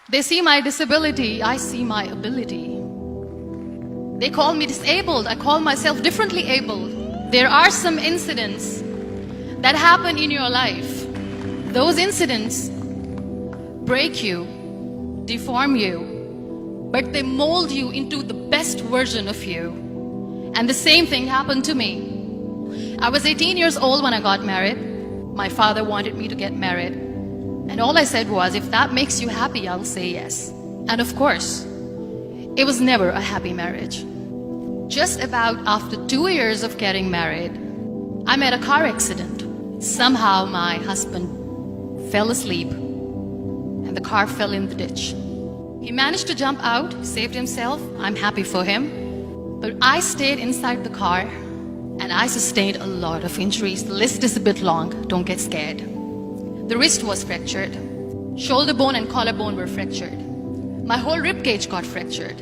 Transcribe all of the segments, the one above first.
They see my disability, I see my ability. They call me disabled, I call myself differently abled. There are some incidents that happen in your life. Those incidents break you, deform you, but they mold you into the best version of you. And the same thing happened to me. I was 18 years old when I got married. My father wanted me to get married. And all I said was, if that makes you happy, I'll say yes. And of course, it was never a happy marriage. Just about after 2 years of getting married, I met a car accident. Somehow my husband fell asleep and the car fell in the ditch. He managed to jump out, saved himself. I'm happy for him. But I stayed inside the car and I sustained a lot of injuries. The list is a bit long, don't get scared. The wrist was fractured. Shoulder bone and collarbone were fractured. My whole rib cage got fractured.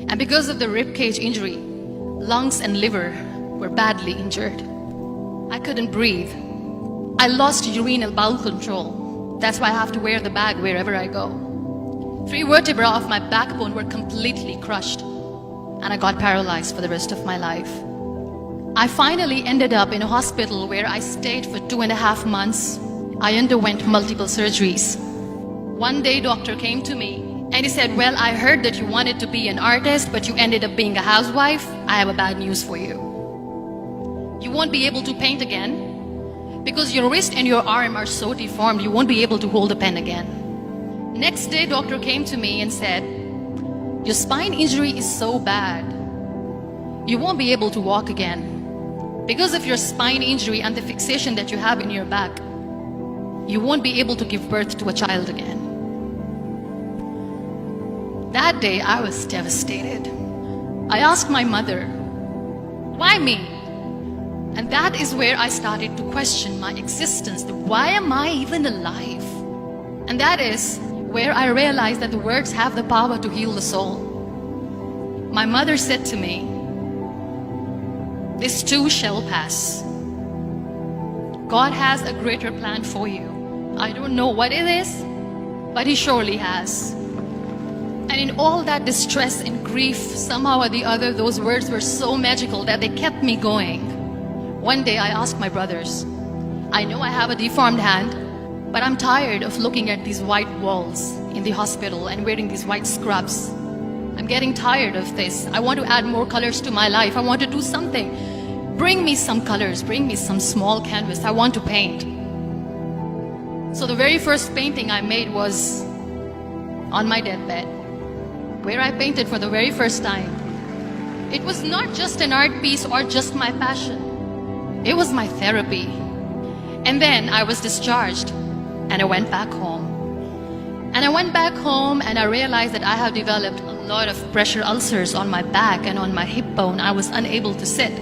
And because of the rib cage injury, lungs and liver were badly injured. I couldn't breathe. I lost urinary bowel control. That's why I have to wear the bag wherever I go. 3 vertebrae of my backbone were completely crushed, and I got paralyzed for the rest of my life. I finally ended up in a hospital where I stayed for 2.5 months. I underwent multiple surgeries. One day, doctor came to me and he said, well, I heard that you wanted to be an artist, but you ended up being a housewife. I have a bad news for you. You won't be able to paint again because your wrist and your arm are so deformed, you won't be able to hold a pen again. Next day, doctor came to me and said, your spine injury is so bad, you won't be able to walk again. Because of your spine injury and the fixation that you have in your back, you won't be able to give birth to a child again. That day, I was devastated. I asked my mother, why me? And that is where I started to question my existence. Why am I even alive? And that is where I realized that the words have the power to heal the soul. My mother said to me, this too shall pass. God has a greater plan for you. I don't know what it is, but He surely has. And in all that distress and grief, somehow or the other, those words were so magical that they kept me going. One day I asked my brothers, I know I have a deformed hand, but I'm tired of looking at these white walls in the hospital and wearing these white scrubs. I'm getting tired of this. I want to add more colors to my life. I want to do something. Bring me some colors, bring me some small canvas. I want to paint. So the very first painting I made was on my deathbed, where I painted for the very first time. It was not just an art piece or just my passion. It was my therapy. And then I was discharged and I went back home. And I went back home and I realized that I have developed a lot of pressure ulcers on my back and on my hip bone. I was unable to sit.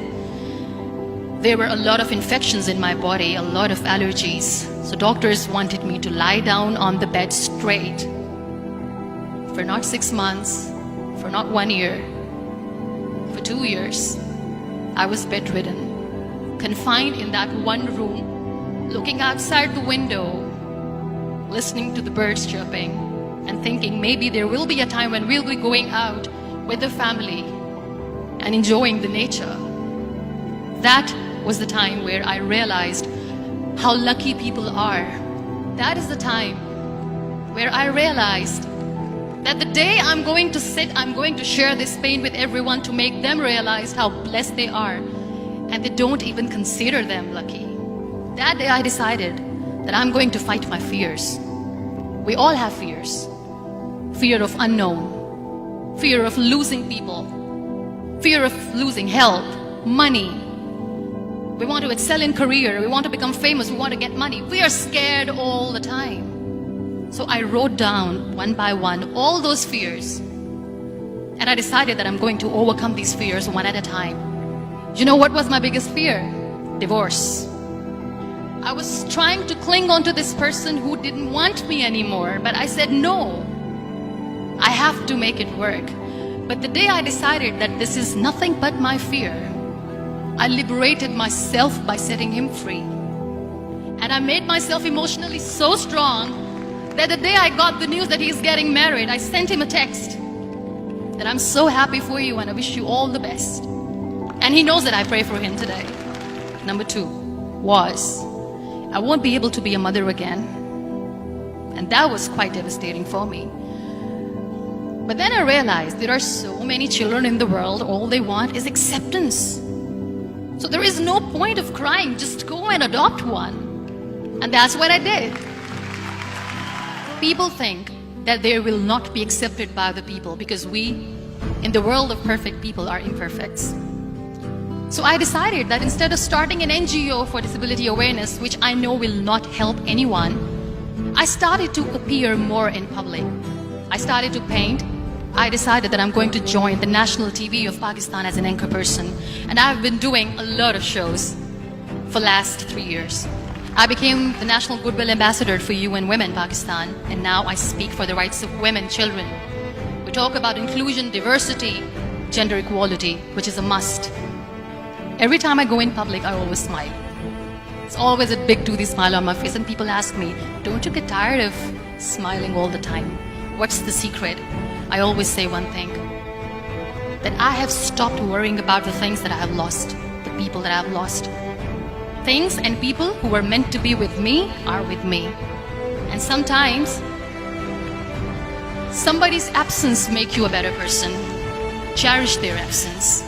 There were a lot of infections in my body, a lot of allergies. So doctors wanted me to lie down on the bed straight for not 6 months, for not 1 year, for 2 years. I was bedridden, confined in that one room, looking outside the window, listening to the birds chirping, and thinking maybe there will be a time when we'll be going out with the family and enjoying the nature. That was the time where I realized how lucky people are. That is the time where I realized that the day I'm going to sit, I'm going to share this pain with everyone to make them realize how blessed they are, and they don't even consider them lucky. That day I decided that I'm going to fight my fears. We all have fears. Fear of unknown, fear of losing people, fear of losing health, money. We want to excel in career, we want to become famous, we want to get money. We are scared all the time. So I wrote down one by one all those fears. And I decided that I'm going to overcome these fears one at a time. You know what was my biggest fear? Divorce. I was trying to cling on to this person who didn't want me anymore, but I said no. I have to make it work. But the day I decided that this is nothing but my fear, I liberated myself by setting him free. And I made myself emotionally so strong that the day I got the news that he's getting married, I sent him a text that I'm so happy for you and I wish you all the best. And he knows that I pray for him today. Number 2 was, I won't be able to be a mother again. And that was quite devastating for me. But then I realized there are so many children in the world, all they want is acceptance. So there is no point of crying, just go and adopt one. And that's what I did. People think that they will not be accepted by the people because we, in the world of perfect people, are imperfect. So I decided that instead of starting an NGO for disability awareness, which I know will not help anyone, I started to appear more in public. I started to paint. I decided that I'm going to join the national TV of Pakistan as an anchor person. And I've been doing a lot of shows for the last 3 years. I became the National Goodwill Ambassador for UN Women Pakistan, and now I speak for the rights of women, children. We talk about inclusion, diversity, gender equality, which is a must. Every time I go in public, I always smile. It's always a big toothy smile on my face, and people ask me, don't you get tired of smiling all the time? What's the secret? I always say one thing, that I have stopped worrying about the things that I have lost, the people that I have lost. Things and people who were meant to be with me are with me. And sometimes, somebody's absence makes you a better person. Cherish their absence.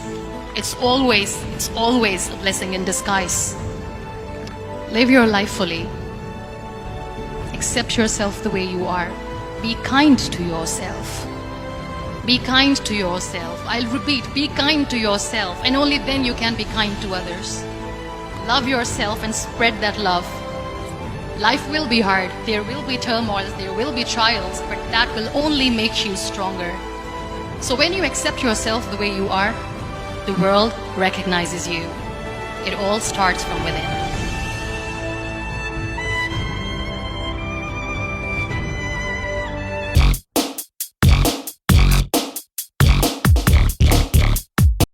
It's always a blessing in disguise. Live your life fully. Accept yourself the way you are. Be kind to yourself. Be kind to yourself. I'll repeat, be kind to yourself, and only then you can be kind to others. Love yourself and spread that love. Life will be hard. There will be turmoils, there will be trials, but that will only make you stronger. So when you accept yourself the way you are, the world recognizes you. It all starts from within.